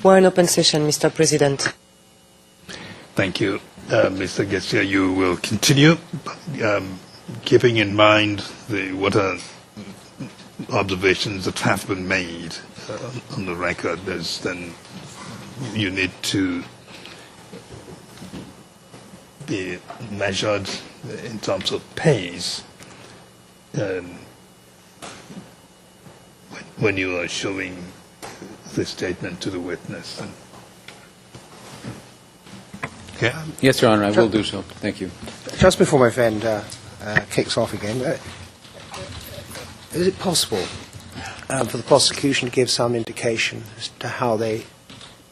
We're in open session, Mr. President. Thank you. Mr. Garcia, you will continue, keeping in mind what are observations that have been made on the record. Then you need to be measured in terms of pace when you are showing the statement to the witness. Okay. Yes, Your Honor, I will do so. Thank you. Just before my friend kicks off again, is it possible for the prosecution to give some indication as to how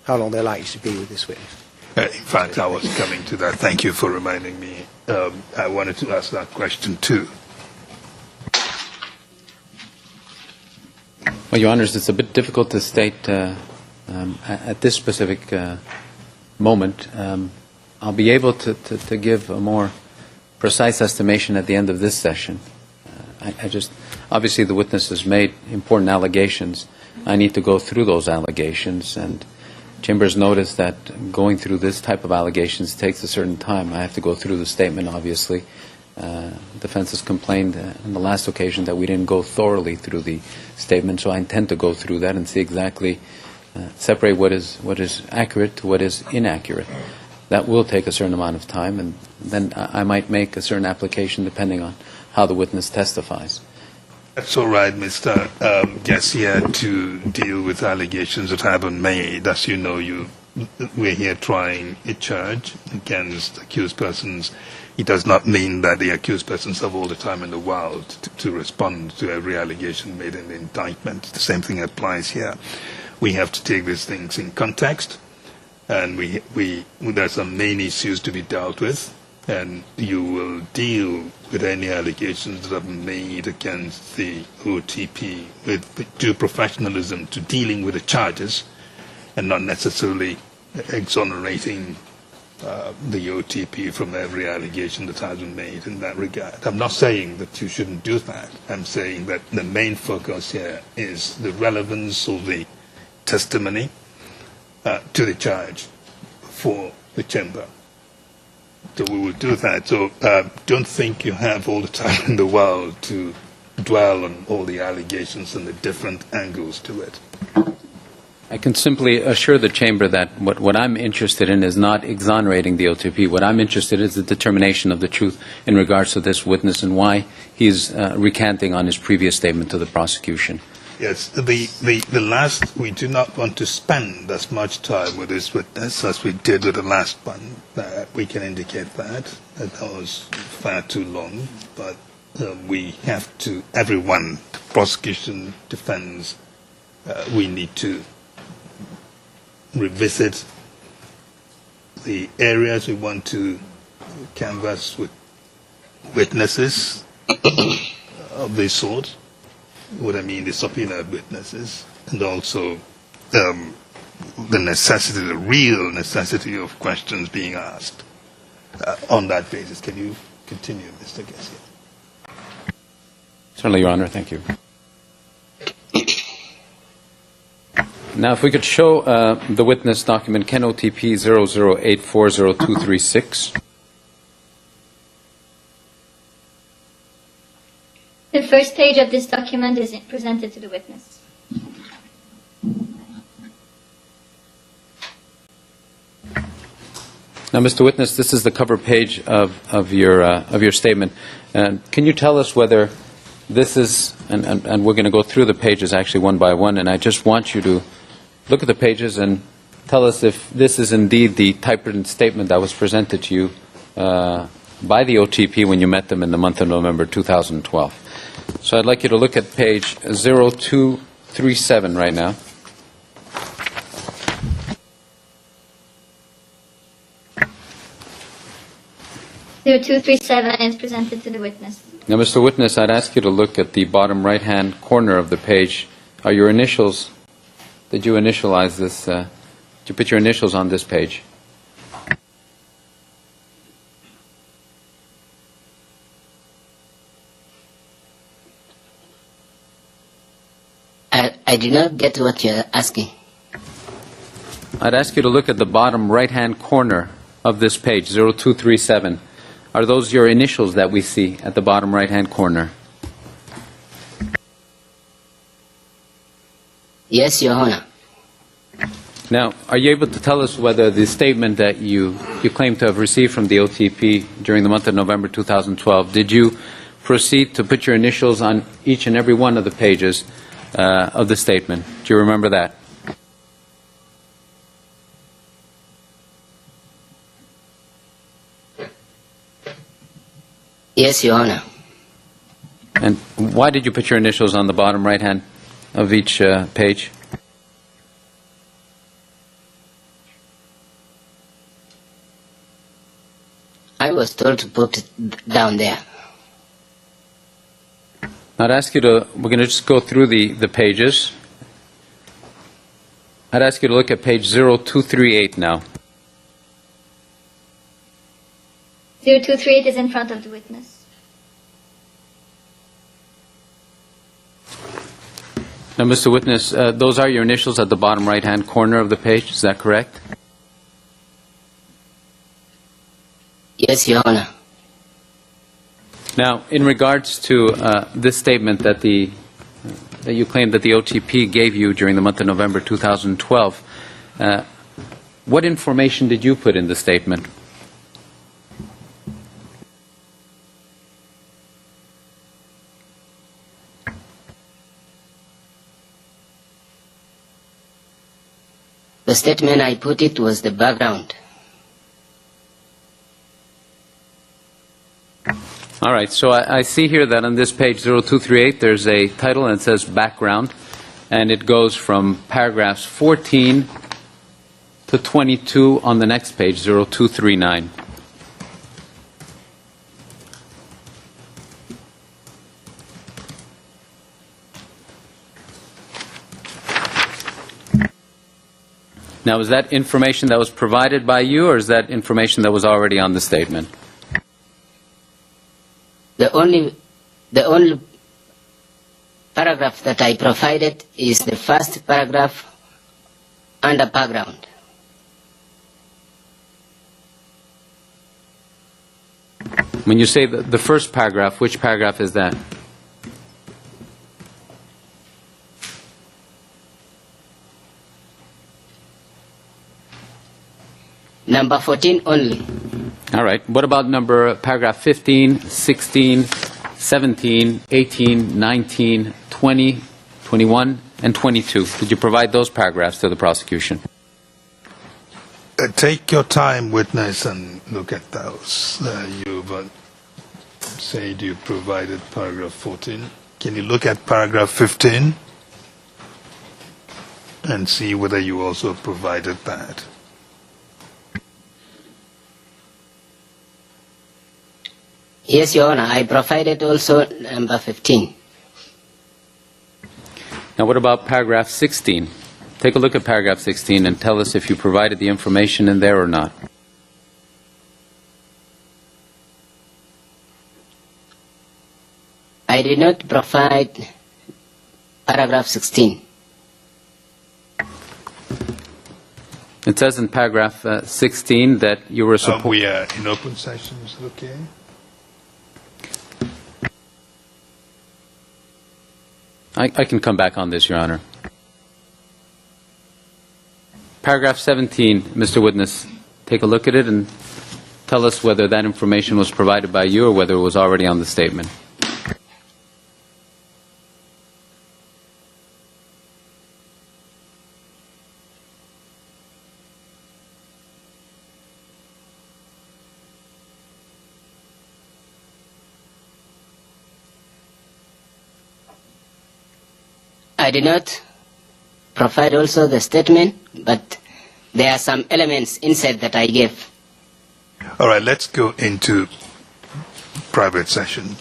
long they're likely to be with this witness? In fact, I was coming to that. Thank you for reminding me. I wanted to ask that question too. Well, Your Honors, it's a bit difficult to state at this specific moment. I'll be able to give a more precise estimation at the end of this session. Obviously the witness has made important allegations. I need to go through those allegations, and Chambers noticed that going through this type of allegations takes a certain time. I have to go through the statement, obviously. Defense has complained on the last occasion that we didn't go thoroughly through the statement, so I intend to go through that and see exactly, separate what is accurate to what is inaccurate. That will take a certain amount of time, and then I might make a certain application depending on how the witness testifies. That's all right, Mr. Garcia, to deal with allegations that have been made. As you know, we're here trying a charge against accused persons. It does not mean that the accused persons have all the time in the world to respond to every allegation made in the indictment. The same thing applies here. We have to take these things in context, and there's some main issues to be dealt with, and you will deal with any allegations that have been made against the OTP with due professionalism to dealing with the charges and not necessarily exonerating the OTP from every allegation that has been made in that regard. I'm not saying that you shouldn't do that. I'm saying that the main focus here is the relevance of the testimony to the charge for the chamber. So we will do that. So don't think you have all the time in the world to dwell on all the allegations and the different angles to it. I can simply assure the Chamber that what I'm interested in is not exonerating the OTP. What I'm interested in is the determination of the truth in regards to this witness and why he's recanting on his previous statement to the prosecution. Yes, the last, we do not want to spend as much time with this witness as we did with the last one. We can indicate that was far too long, but we have to, everyone, prosecution, defense, we need to revisit the areas we want to canvass with witnesses of this sort. What I mean, the subpoenaed witnesses, and also the necessity, the real necessity of questions being asked on that basis. Can you continue, Mr. Garcia? Certainly, Your Honor. Thank you. Now, if we could show the witness document, Ken OTP 00840236. The first page of this document is presented to the witness. Now, Mr. Witness, this is the cover page of your statement. Can you tell us whether this is, and we're going to go through the pages actually one by one, and I just want you to look at the pages and tell us if this is indeed the typewritten statement that was presented to you by the OTP when you met them in the month of November 2012. So I'd like you to look at page 0237 right now. The 0237 is presented to the witness. Now, Mr. Witness, I'd ask you to look at the bottom right-hand corner of the page. Are your initials, did you initialize this, did you put your initials on this page? I did not get what you're asking. I'd ask you to look at the bottom right-hand corner of this page, 0237. Are those your initials that we see at the bottom right-hand corner? Yes, Your Honor. Now, are you able to tell us whether the statement that you claim to have received from the OTP during the month of November 2012, did you proceed to put your initials on each and every one of the pages of the statement? Do you remember that? Yes, Your Honor. And why did you put your initials on the bottom right-hand of each page? I was told to put it down there. I'd ask you to, we're going to just go through the pages. I'd ask you to look at page 0238 now. 0238 is in front of the witness. Now, Mr. Witness, those are your initials at the bottom right-hand corner of the page, is that correct? Yes, Your Honor. Now, in regards to this statement that that you claim that the OTP gave you during the month of November 2012, what information did you put in the statement? The statement I put it was the background. All right, so I see here that on this page 0238 there's a title and it says background, and it goes from paragraphs 14 to 22 on the next page, 0239. Now, is that information that was provided by you, or is that information that was already on the statement? The only paragraph that I provided is the first paragraph under background. When you say the first paragraph, which paragraph is that? Number 14 only. All right. What about paragraph 15, 16, 17, 18, 19, 20, 21, and 22? Did you provide those paragraphs to the prosecution? Take your time, witness, and look at those. You've said you provided paragraph 14. Can you look at paragraph 15 and see whether you also provided that? Yes, Your Honor, I provided also number 15. Now, what about paragraph 16? Take a look at paragraph 16 and tell us if you provided the information in there or not. I did not provide paragraph 16. It says in paragraph 16 that you were we are in open session, is it okay? I can come back on this, Your Honor. Paragraph 17, Mr. Witness, take a look at it and tell us whether that information was provided by you or whether it was already on the statement. I did not provide also the statement, but there are some elements inside that I gave. All right, let's go into private session.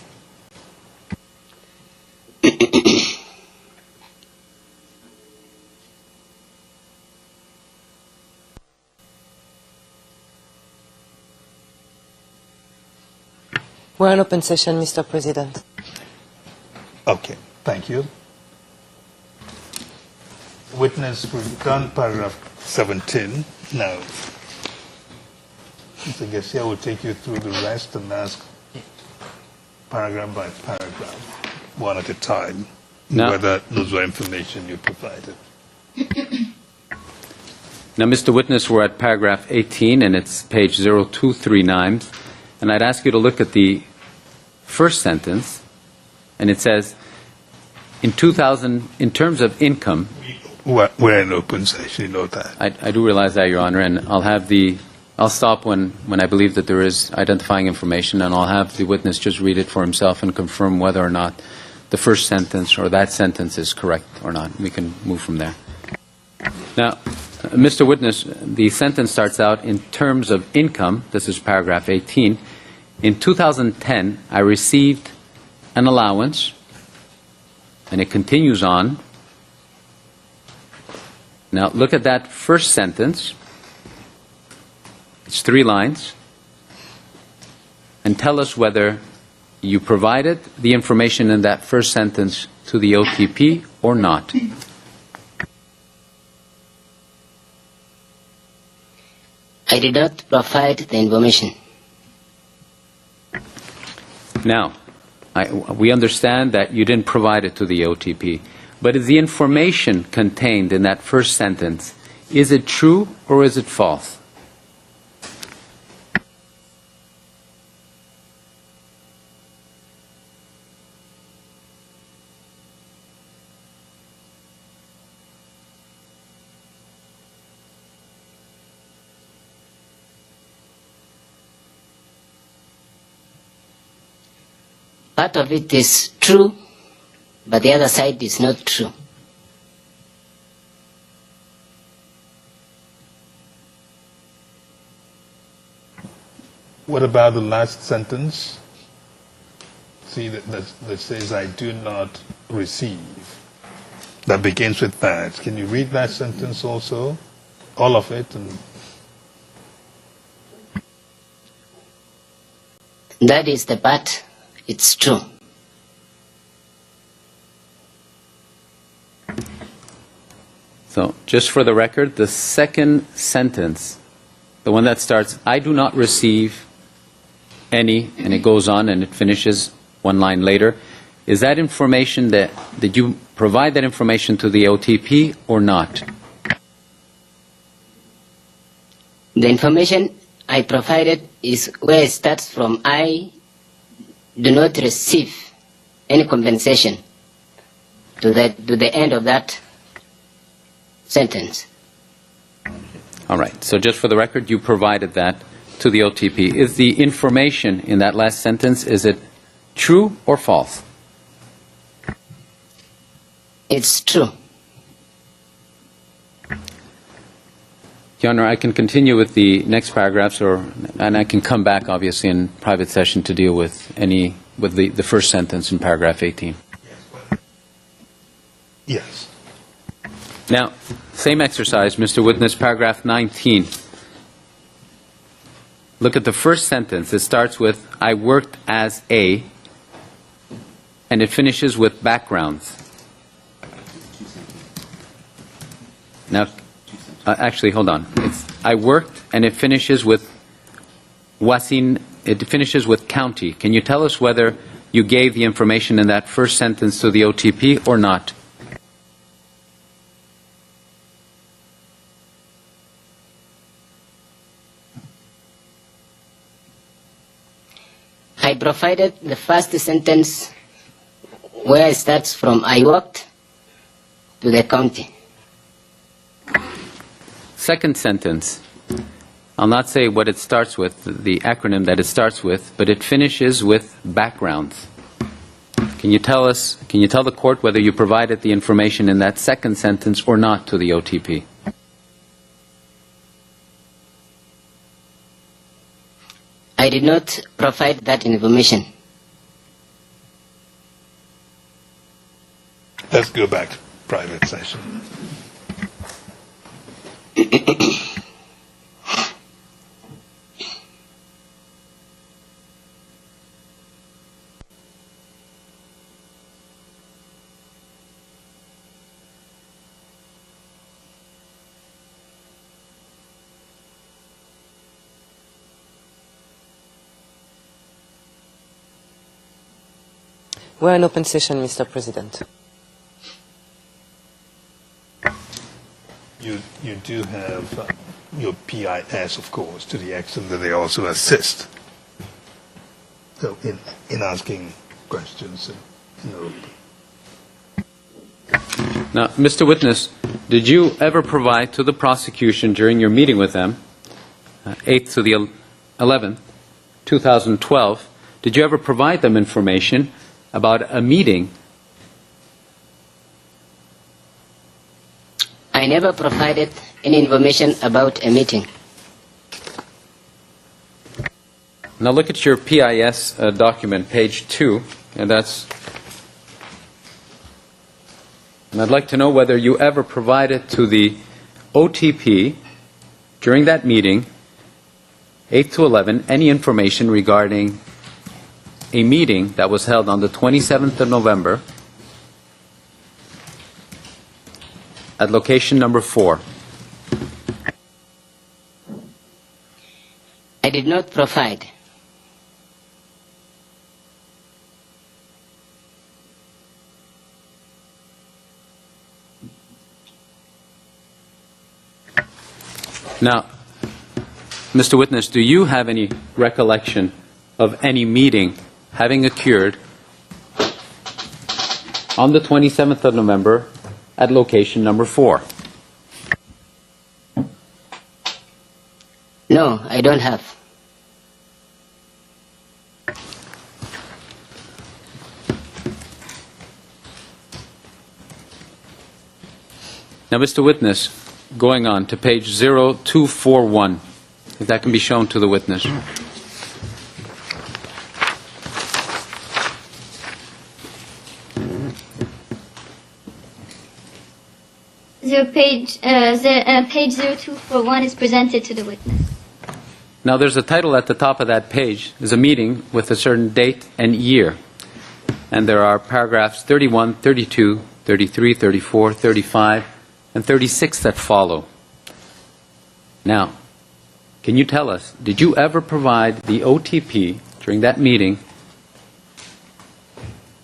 We're in open session, Mr. President. Okay, thank you. Witness, we've done paragraph 17. Now, Mr. Garcia will take you through the rest and ask paragraph by paragraph, one at a time, whether those were information you provided. Now, Mr. Witness, we're at paragraph 18, and it's page 0239. And I'd ask you to look at the first sentence, and it says, in 2000, in terms of income... We're in open session, you know that. I do realize that, Your Honor, and I'll stop when I believe that there is identifying information, and I'll have the witness just read it for himself and confirm whether or not the first sentence or that sentence is correct or not. We can move from there. Now, Mr. Witness, the sentence starts out, in terms of income, this is paragraph 18, in 2010, I received an allowance, and it continues on. Now, look at that first sentence. It's 3 lines. And tell us whether you provided the information in that first sentence to the OTP or not. I did not provide the information. Now, we understand that you didn't provide it to the OTP, but is the information contained in that first sentence, is it true or is it false? Part of it is true, but the other side is not true. What about the last sentence? See, that says, I do not receive. That begins with that. Can you read that sentence also? All of it? That is the part. It's true. So, just for the record, the second sentence, the one that starts, I do not receive any, and it goes on and it finishes 1 line later, is that information that, did you provide that information to the OTP or not? The information I provided is where it starts from. I do not receive any compensation to the end of that sentence. All right. So just for the record, you provided that to the OTP. Is the information in that last sentence, is it true or false? It's true. Your Honor, I can continue with the next paragraphs, and I can come back, obviously, in private session to deal with the first sentence in paragraph 18. Yes. Now, same exercise, Mr. Witness, paragraph 19. Look at the first sentence. It starts with, I worked as a, and it finishes with backgrounds. Now, actually, hold on. I worked, and it finishes with Wasin. It finishes with county. Can you tell us whether you gave the information in that first sentence to the OTP or not? I provided the first sentence where it starts from I worked to the county. Second sentence, I'll not say what it starts with, the acronym that it starts with, but it finishes with backgrounds. Can you tell the court whether you provided the information in that second sentence or not to the OTP? I did not provide that information. Let's go back to private session. We're in open session, Mr. President. You do have your PIS, of course, to the extent that they also assist. So in asking questions, Now, Mr. Witness, did you ever provide to the prosecution during your meeting with them, 8th to the 11th, 2012, did you ever provide them information about a meeting? I never provided any information about a meeting. Now look at your PIS document, page 2, and I'd like to know whether you ever provided to the OTP during that meeting, 8 to 11, any information regarding a meeting that was held on the 27th of November at location number 4. I did not provide. Now, Mr. Witness, do you have any recollection of any meeting having occurred on the 27th of November at location number 4? No, I don't have. Now, Mr. Witness, going on to page 0241, if that can be shown to the witness. Page 0241 is presented to the witness. Now, there's a title at the top of that page. There's a meeting with a certain date and year. And there are paragraphs 31, 32, 33, 34, 35, and 36 that follow. Now, can you tell us, did you ever provide the OTP during that meeting,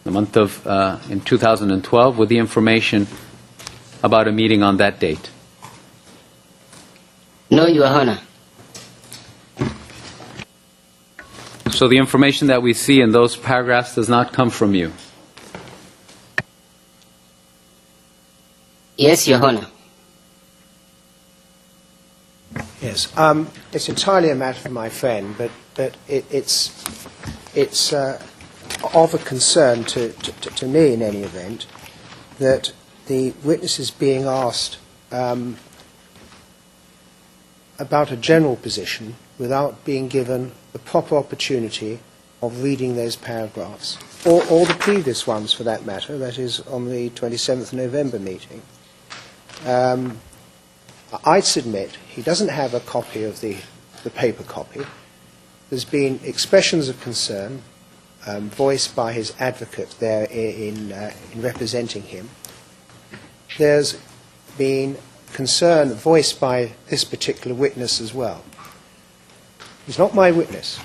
the month of, in 2012, with the information about a meeting on that date? No, Your Honor. So the information that we see in those paragraphs does not come from you? Yes, Your Honor. Yes, it's entirely a matter for my friend, but it's of a concern to me in any event that the witness is being asked about a general position without being given the proper opportunity of reading those paragraphs, or the previous ones for that matter, that is on the 27th November meeting. I'd submit he doesn't have a copy of the paper copy. There's been expressions of concern voiced by his advocate there in representing him. There's been concern voiced by this particular witness as well. He's not my witness,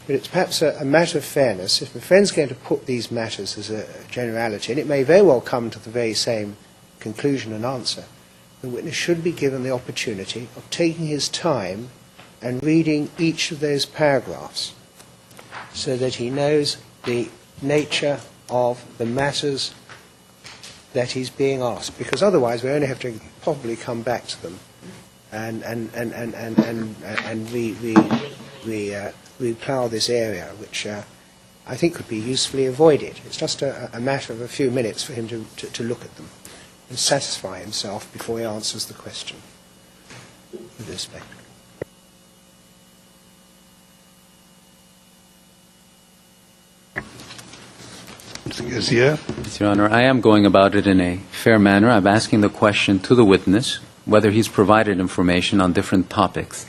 but it's perhaps a matter of fairness if the friend's going to put these matters as a generality, and it may very well come to the very same conclusion and answer. The witness should be given the opportunity of taking his time and reading each of those paragraphs so that he knows the nature of the matters that he's being asked, because otherwise we only have to probably come back to them and replough this area, which I think could be usefully avoided. It's just a matter of a few minutes for him to look at them and satisfy himself before he answers the question. With respect. Yes, yeah. Yes, Your Honor, I am going about it in a fair manner. I'm asking the question to the witness whether he's provided information on different topics.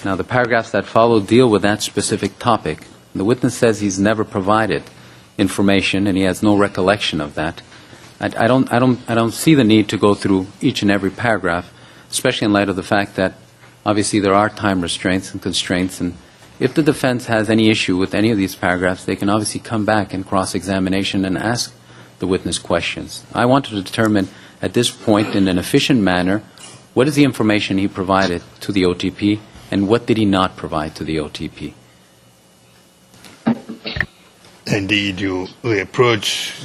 Now, the paragraphs that follow deal with that specific topic. The witness says he's never provided information and he has no recollection of that. I don't see the need to go through each and every paragraph, especially in light of the fact that obviously there are time restraints and constraints, and if the defense has any issue with any of these paragraphs, they can obviously come back in cross-examination and ask the witness questions. I wanted to determine at this point in an efficient manner what is the information he provided to the OTP and what did he not provide to the OTP. Indeed, the approach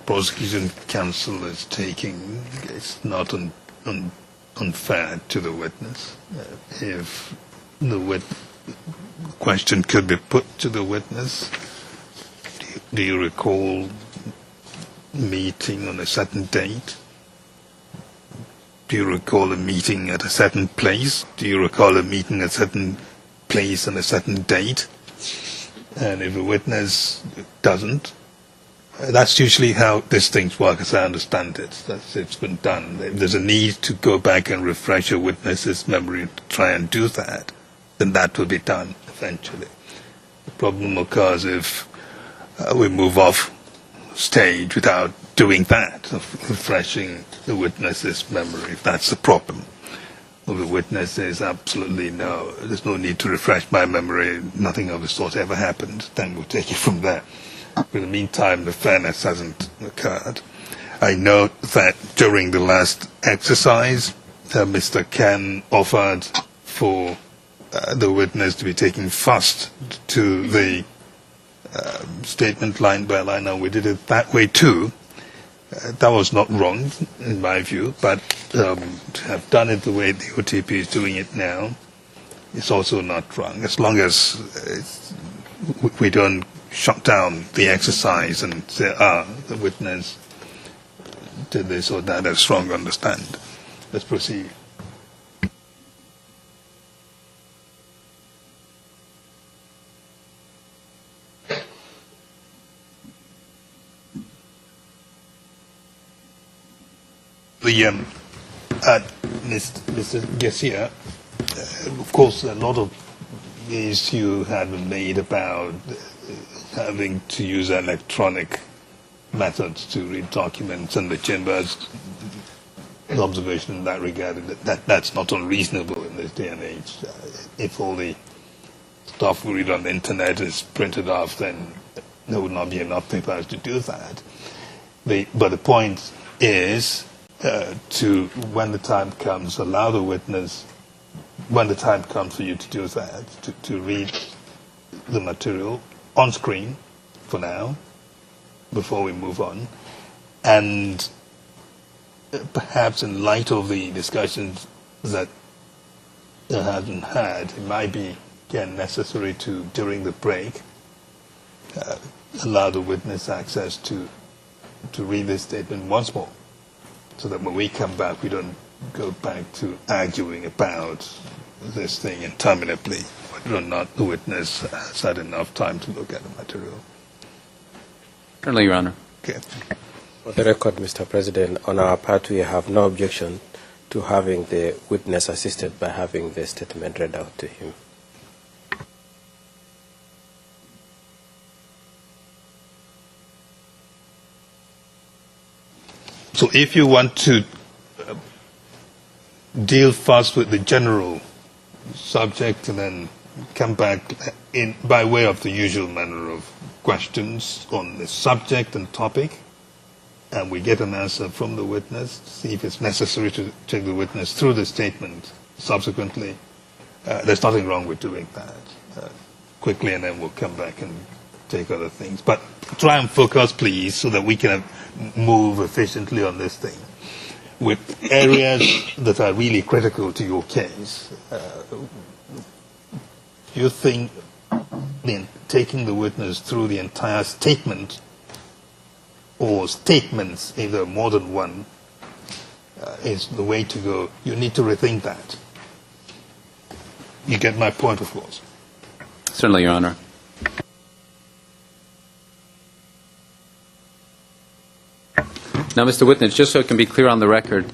prosecution counsel is taking is not unfair to the witness. If the question could be put to the witness, do you recall meeting on a certain date? Do you recall a meeting at a certain place? Do you recall a meeting at a certain place on a certain date? And if a witness doesn't, that's usually how these things work, as I understand it. It's been done. If there's a need to go back and refresh a witness's memory to try and do that, then that will be done eventually. The problem occurs if we move off stage without doing that, of refreshing the witness's memory, if that's the problem. Well, the witness says absolutely no, there's no need to refresh my memory, nothing of the sort ever happened, then we'll take it from there. But in the meantime, the fairness hasn't occurred. I note that during the last exercise, Mr. Ken offered for the witness to be taken first to the statement line by line, and we did it that way too. That was not wrong, in my view, but to have done it the way the OTP is doing it now is also not wrong, as long as we don't shut down the exercise and say, the witness did this or that, that's wrong, understand. Let's proceed. Mr. Garcia, of course, a lot of issue had been made about having to use electronic methods to read documents, and the Chamber's observation in that regard, that's not unreasonable in this day and age. If all the stuff we read on the internet is printed off, then there would not be enough papers to do that. But the point is, to, when the time comes, allow the witness, when the time comes for you to do that, to read the material on screen for now, before we move on. And perhaps in light of the discussions that have been had, it might be, again, necessary to, during the break, allow the witness access to read this statement once more, so that when we come back, we don't go back to arguing about this thing interminably, whether or not the witness has had enough time to look at the material. Certainly, Your Honor. Okay. For the record, Mr. President, on our part, we have no objection to having the witness assisted by having the statement read out to him. So if you want to deal first with the general subject and then come back in by way of the usual manner of questions on the subject and topic, and we get an answer from the witness, see if it's necessary to take the witness through the statement subsequently, there's nothing wrong with doing that quickly, and then we'll come back and take other things. But try and focus, please, so that we can move efficiently on this thing. With areas that are really critical to your case, you think taking the witness through the entire statement or statements, either more than one, is the way to go. You need to rethink that. You get my point, of course. Certainly, Your Honor. Now, Mr. Witness, just so it can be clear on the record,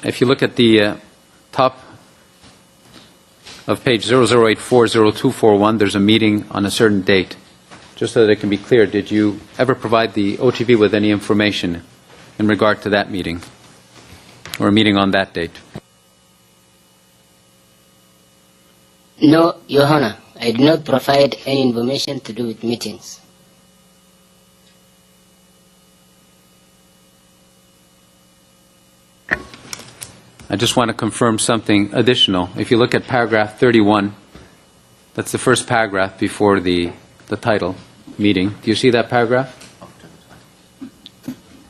if you look at the top of page 00840241, there's a meeting on a certain date. Just so that it can be clear, did you ever provide the OTV with any information in regard to that meeting, or a meeting on that date? No, Your Honor. I do not provide any information to do with meetings. I just want to confirm something additional. If you look at paragraph 31, that's the first paragraph before the title, meeting. Do you see that paragraph?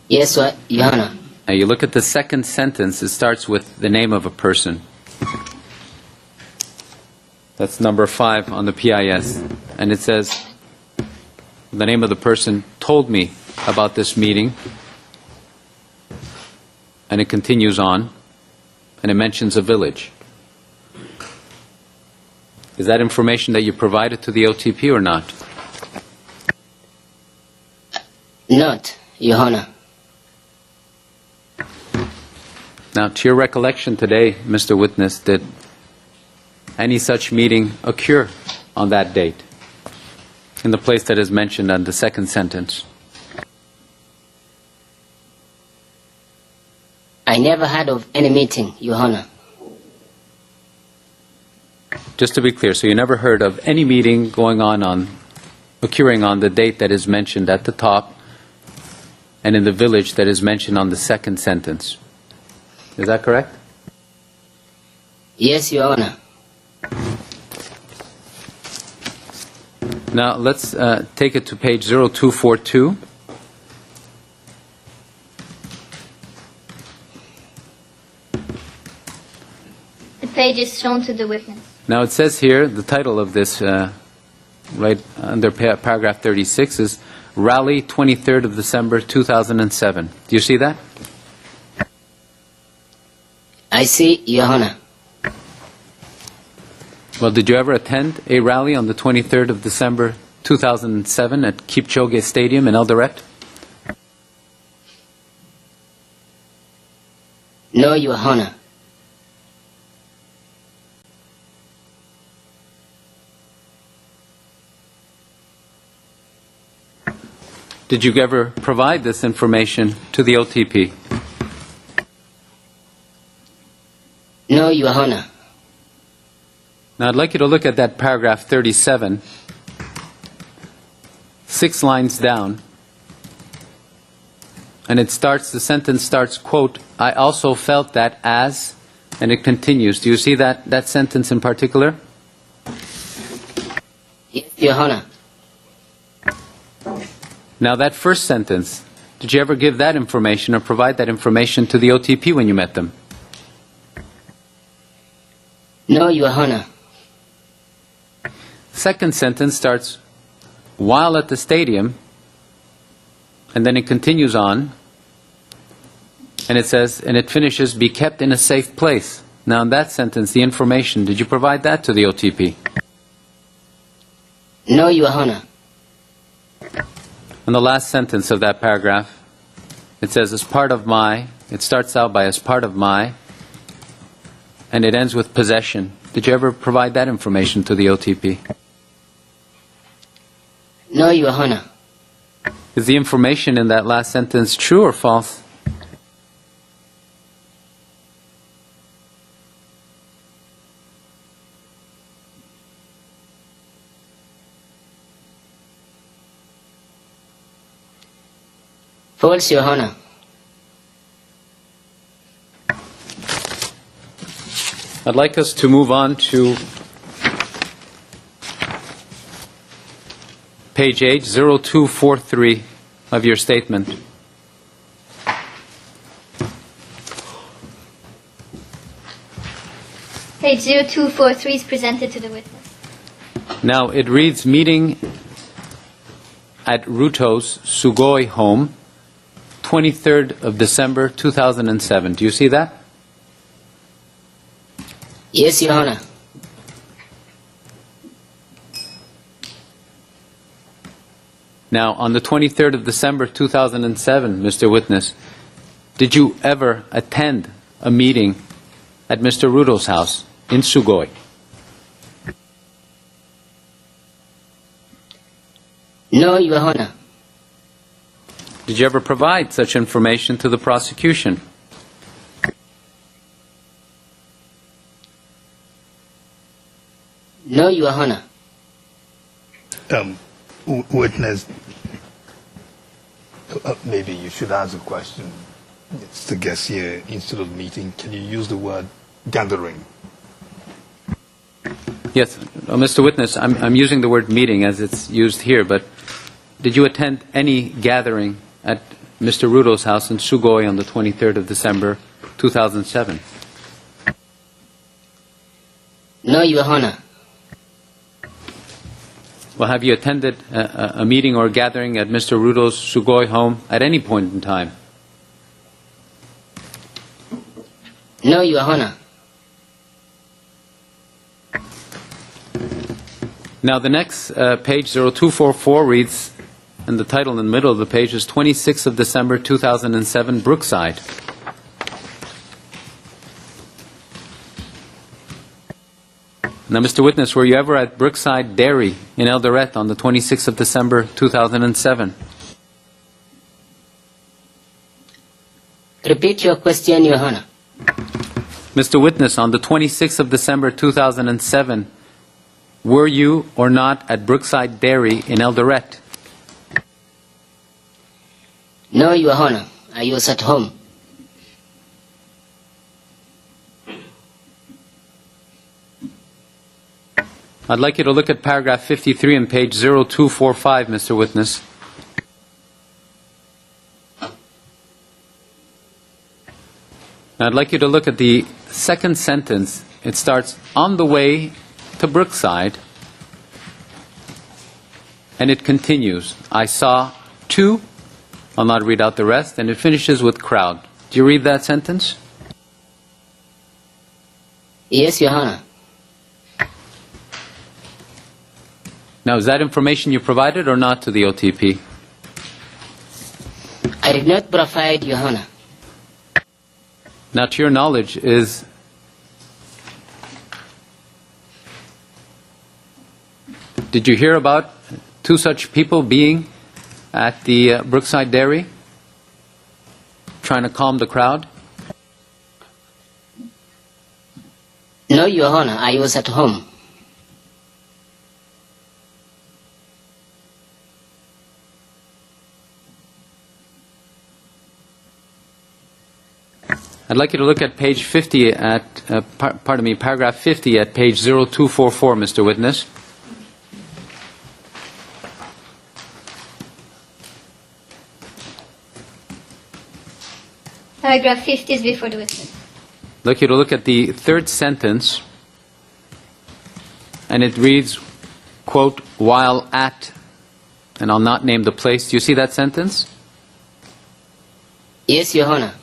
Yes, Your Honor. Now you look at the second sentence, it starts with the name of a person. That's number 5 on the PIS. And it says, the name of the person told me about this meeting. And it continues on. And it mentions a village. Is that information that you provided to the OTP or not? Not, Your Honor. Now, to your recollection today, Mr. Witness, did any such meeting occur on that date in the place that is mentioned on the second sentence? I never heard of any meeting, Your Honor. Just to be clear, so you never heard of any meeting occurring on the date that is mentioned at the top and in the village that is mentioned on the second sentence. Is that correct? Yes, Your Honor. Now, let's take it to page 0242. The page is shown to the witness. Now, it says here, the title of this, right under paragraph 36, is Rally 23rd of December 2007. Do you see that? I see, Your Honor. Well, did you ever attend a rally on the 23rd of December 2007 at Kipchoge Stadium in Eldoret? No, Your Honor. Did you ever provide this information to the OTP? No, Your Honor. Now, I'd like you to look at that paragraph 37, 6 lines down, and the sentence starts, quote, I also felt that as, and it continues. Do you see that sentence in particular? Yes, Your Honor. Now, that first sentence, did you ever give that information or provide that information to the OTP when you met them? No, Your Honor. Second sentence starts, while at the stadium, and then it continues on, and it says, and it finishes, be kept in a safe place. Now, in that sentence, the information, did you provide that to the OTP? No, Your Honor. In the last sentence of that paragraph, it says, as part of my, it starts out by as part of my, and it ends with possession. Did you ever provide that information to the OTP? No, Your Honor. Is the information in that last sentence true or false? False, Your Honor. I'd like us to move on to page 8, 0243 of your statement. Page 0243 is presented to the witness. Now, it reads, meeting at Ruto's Sugoi home, 23rd of December 2007. Do you see that? Yes, Your Honor. Now, on the 23rd of December 2007, Mr. Witness, did you ever attend a meeting at Mr. Ruto's house in Sugoi? No, Your Honor. Did you ever provide such information to the prosecution? No, Your Honor. Witness, maybe you should ask a question. It's the guest here instead of meeting. Can you use the word gathering? Yes, Mr. Witness, I'm using the word meeting as it's used here, but did you attend any gathering at Mr. Ruto's house in Sugoi on the 23rd of December, 2007? No, Your Honor. Well, have you attended a meeting or a gathering at Mr. Ruto's Sugoi home at any point in time? No, Your Honor. Now, the next page, 0244, reads, and the title in the middle of the page is 26th of December, 2007, Brookside. Now, Mr. Witness, were you ever at Brookside Dairy in Eldoret on the 26th of December, 2007? Repeat your question, Your Honor. Mr. Witness, on the 26th of December, 2007, were you or not at Brookside Dairy in Eldoret? No, Your Honor. I was at home. I'd like you to look at paragraph 53 on page 0245, Mr. Witness. Now, I'd like you to look at the second sentence. It starts, on the way to Brookside, and it continues, I saw two, I'll not read out the rest, and it finishes with crowd. Do you read that sentence? Yes, Your Honor. Now, is that information you provided or not to the OTP? I did not provide, Your Honor. Now, to your knowledge, did you hear about two such people being at the Brookside Dairy, trying to calm the crowd? No, Your Honor. I was at home. I'd like you to look at page 50 at, paragraph 50 at page 0244, Mr. Witness. Paragraph 50 is before the witness. I'd like you to look at the third sentence, and it reads, quote, while at, and I'll not name the place. Do you see that sentence? Yes, Your Honor.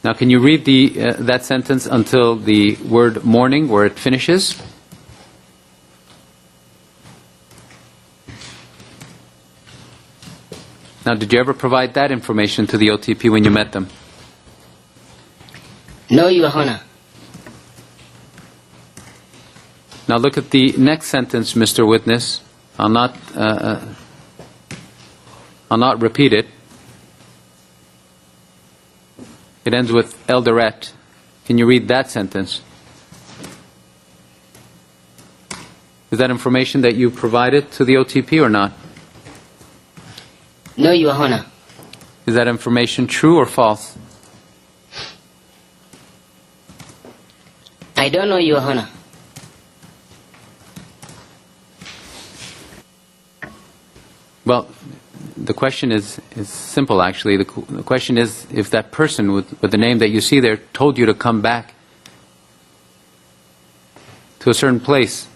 Now, can you read that sentence until the word morning, where it finishes? Now, did you ever provide that information to the OTP when you met them? No, Your Honor. Now, look at the next sentence, Mr. Witness. I'll not repeat it. It ends with Eldoret. Can you read that sentence? Is that information that you provided to the OTP or not? No, Your Honor. Is that information true or false? I don't know, Your Honor. Well, the question is simple, actually. The question is if that person with the name that you see there told you to come back to a certain place.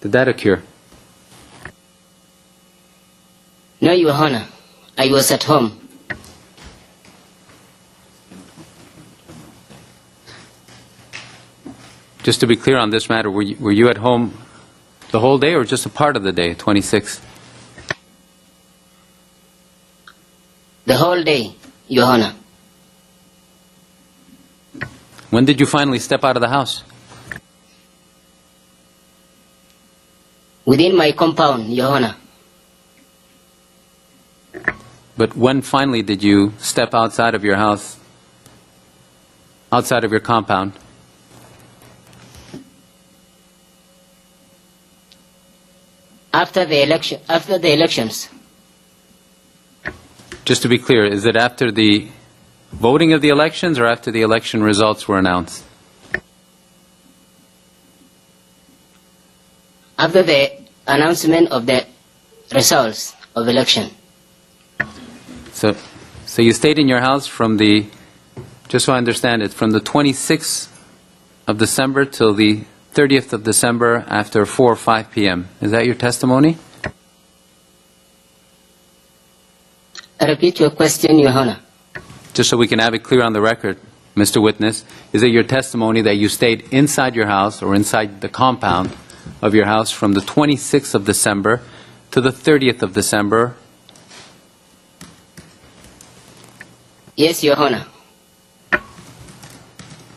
Did that occur? No, Your Honor. I was at home. Just to be clear on this matter, were you at home the whole day or just a part of the day, 26? The whole day, Your Honor. When did you finally step out of the house? Within my compound, Your Honor. But when finally did you step outside of your house outside of your compound? After the elections. Just to be clear, is it after the voting of the elections or after the election results were announced? After the announcement of the results of election. So you stayed in your house from the, just so I understand it, from the 26th of December till the 30th of December after 4 or 5 p.m. Is that your testimony? Repeat your question, Your Honor. Just so we can have it clear on the record, Mr. Witness, is it your testimony that you stayed inside your house or inside the compound of your house from the 26th of December to the 30th of December? Yes, Your Honor.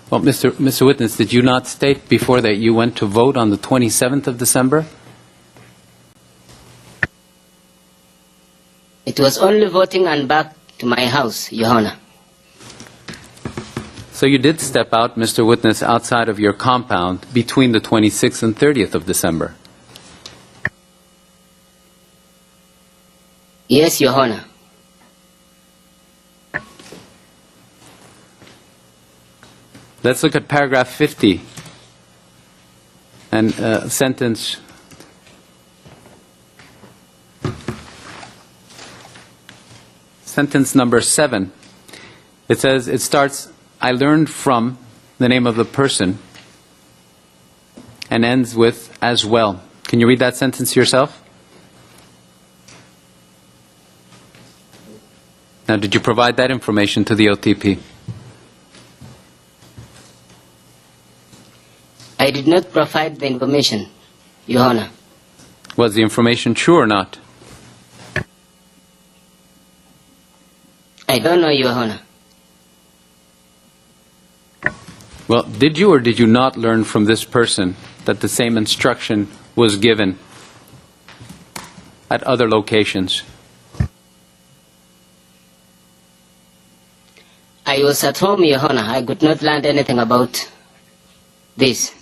Well, Mr. Witness, did you not state before that you went to vote on the 27th of December? It was only voting and back to my house, Your Honor. So you did step out, Mr. Witness, outside of your compound between the 26th and 30th of December? Yes, Your Honor. Let's look at paragraph 50 and sentence number 7. It says, it starts, I learned from the name of the person, and ends with as well. Can you read that sentence yourself? Now, did you provide that information to the OTP? I did not provide the information, Your Honor. Was the information true or not? I don't know, Your Honor. Well, did you or did you not learn from this person that the same instruction was given at other locations? I was at home, Your Honor. I could not learn anything about this.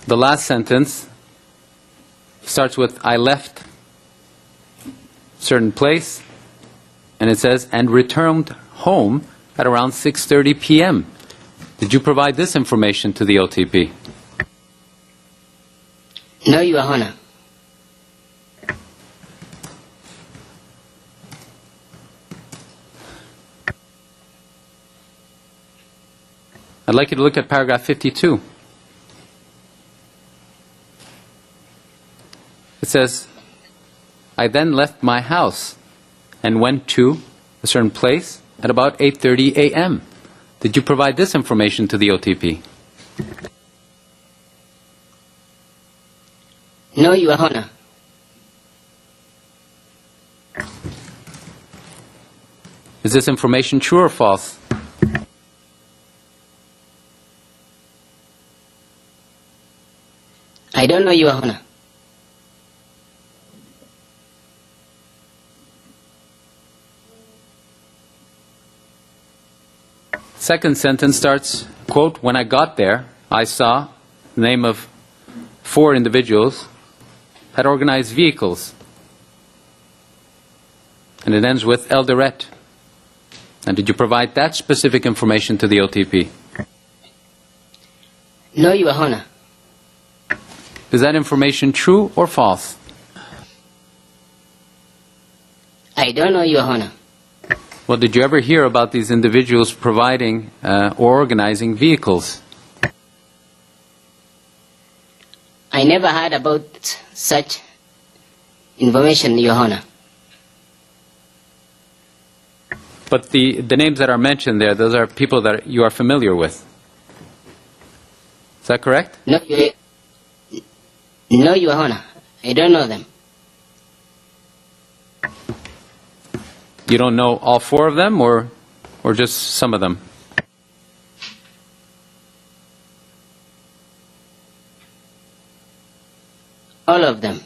The last sentence starts with, I left certain place, and it says, and returned home at around 6:30 p.m. Did you provide this information to the OTP? No, Your Honor. I'd like you to look at paragraph 52. It says, I then left my house and went to a certain place at about 8:30 a.m. Did you provide this information to the OTP? No, Your Honor. Is this information true or false? I don't know, Your Honor. Second sentence starts, quote, when I got there, I saw the name of 4 individuals had organized vehicles. And it ends with Eldoret. And did you provide that specific information to the OTP? No, Your Honor. Is that information true or false? I don't know, Your Honor. Well, did you ever hear about these individuals providing or organizing vehicles? I never heard about such information, Your Honor. But the names that are mentioned there, those are people that you are familiar with. Is that correct? No, Your Honor. I don't know them. You don't know all 4 of them or just some of them? All of them.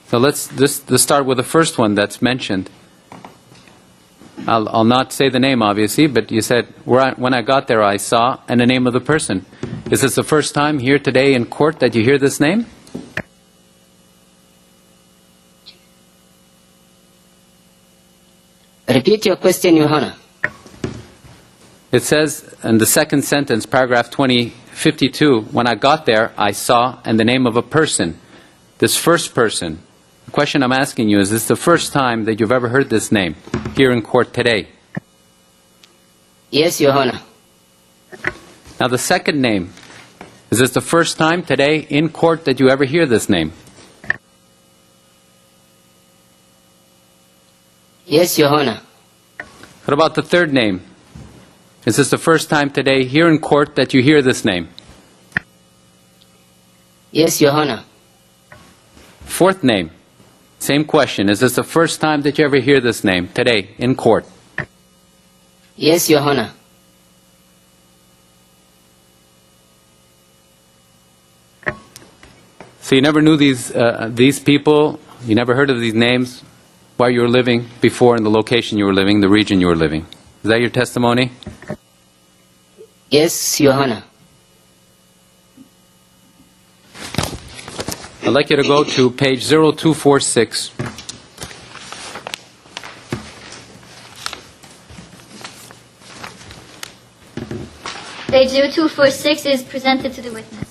So let's start with the first one that's mentioned. I'll not say the name, obviously, but you said, when I got there, I saw, and the name of the person. Is this the first time here today in court that you hear this name? Repeat your question, Your Honor. It says in the second sentence, paragraph 52, when I got there, I saw, and the name of a person. This first person. The question I'm asking you, is this the first time that you've ever heard this name here in court today? Yes, Your Honor. Now the second name, is this the first time today in court that you ever hear this name? Yes, Your Honor. What about the third name? Is this the first time today here in court that you hear this name? Yes, Your Honor. Fourth name, same question. Is this the first time that you ever hear this name today in court? Yes, Your Honor. So you never knew these people, you never heard of these names while you were living before in the location you were living, the region you were living. Is that your testimony? Yes, Your Honor. I'd like you to go to page 0246. Page 0246 is presented to the witness.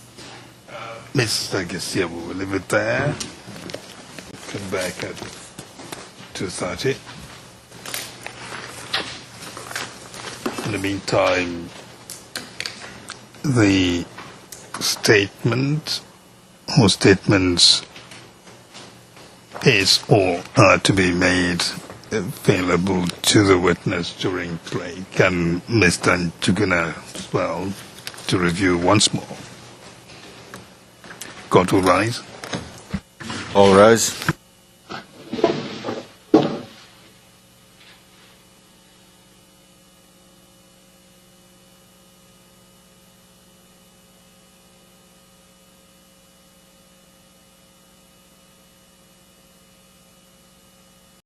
Mr. Garcia, we will leave it there. Come back at 2:30. In the meantime, the statement or statements is or are to be made available to the witness during break, and Mr. Njuguna as well to review once more. Court will rise. All rise.